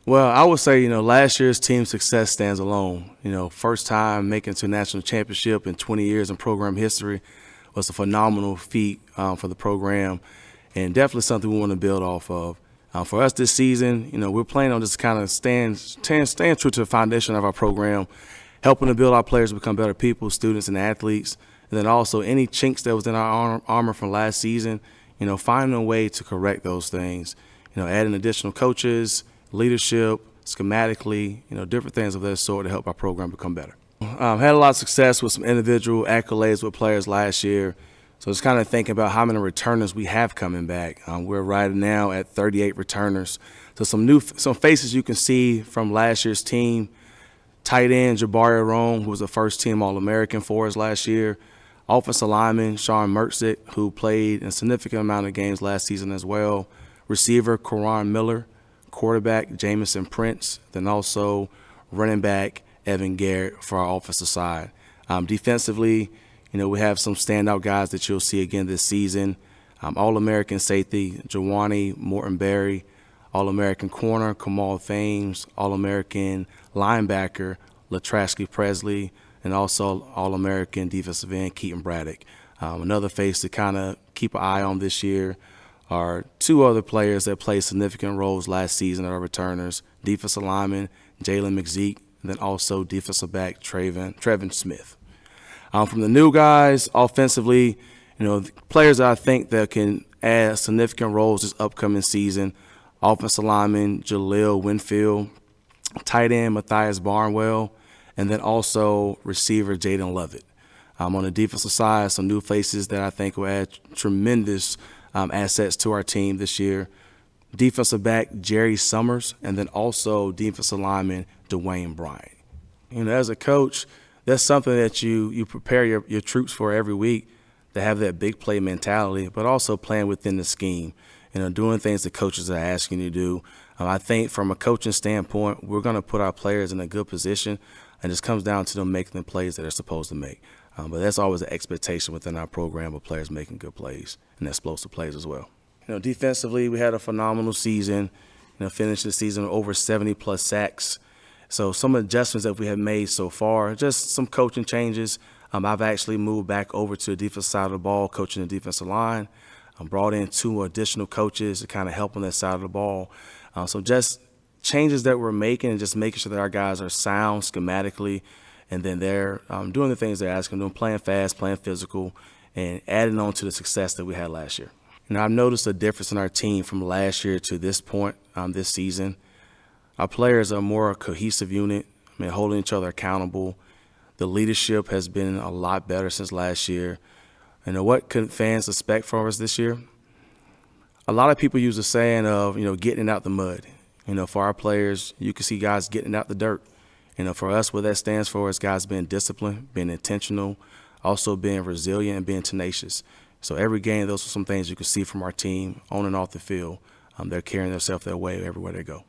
Well, I would say, last year's team success stands alone. First time making it to a national championship in 20 years in program history was a phenomenal feat for the program, and definitely something we want to build off of. For us this season, we're planning on just kind of staying true to the foundation of our program, helping to build our players to become better people, students, and athletes. And then also any chinks that was in our armor from last season, finding a way to correct those things. Adding additional coaches, leadership, schematically, different things of that sort to help our program become better. Had a lot of success with some individual accolades with players last year. So just kind of thinking about how many returners we have coming back. We're right now at 38 returners. So some faces you can see from last year's team. Tight end Jabari Rome, who was a first-team All-American for us last year. Offensive lineman Sean Mertzik, who played a significant amount of games last season as well. Receiver Karan Miller. Quarterback Jamison Prince. Then also running back Evan Garrett for our offensive side. Defensively, we have some standout guys that you'll see again this season. All-American safety Jawani Morton-Berry. All-American corner Kamal Thames. All-American linebacker Latrashke Presley. And also All-American defensive end Keaton Braddock. Another face to kind of keep an eye on this year are two other players that played significant roles last season at our returners, defensive lineman Jalen McZeek, and then also defensive back Trevin Smith. From the new guys, offensively, players that I think that can add significant roles this upcoming season, offensive lineman Jaleel Winfield, tight end Matthias Barnwell, and then also receiver Jaden Lovett. On the defensive side, some new faces that I think will add tremendous assets to our team this year. Defensive back Jerry Summers, and then also defensive lineman Dwayne Bryant. As a coach, that's something that you prepare your troops for every week, to have that big play mentality, but also playing within the scheme, doing things the coaches are asking you to do. I think from a coaching standpoint, we're going to put our players in a good position, and it just comes down to them making the plays that they're supposed to make. But that's always an expectation within our program of players making good plays and explosive plays as well. Defensively, we had a phenomenal season. Finished the season with over 70-plus sacks. So some adjustments that we have made so far, just some coaching changes. I've actually moved back over to the defensive side of the ball, coaching the defensive line. Brought in 2 additional coaches to kind of help on that side of the ball. So just changes that we're making and just making sure that our guys are sound schematically, and then they're doing the things they're asking them, playing fast, playing physical, and adding on to the success that we had last year. I've noticed a difference in our team from last year to this point this season. Our players are more a cohesive unit, holding each other accountable. The leadership has been a lot better since last year. What can fans expect from us this year? A lot of people use the saying of, getting out the mud. For our players, you can see guys getting out the dirt. For us, what that stands for is guys being disciplined, being intentional, also being resilient and being tenacious. So every game, those are some things you can see from our team on and off the field. They're carrying themselves their way everywhere they go.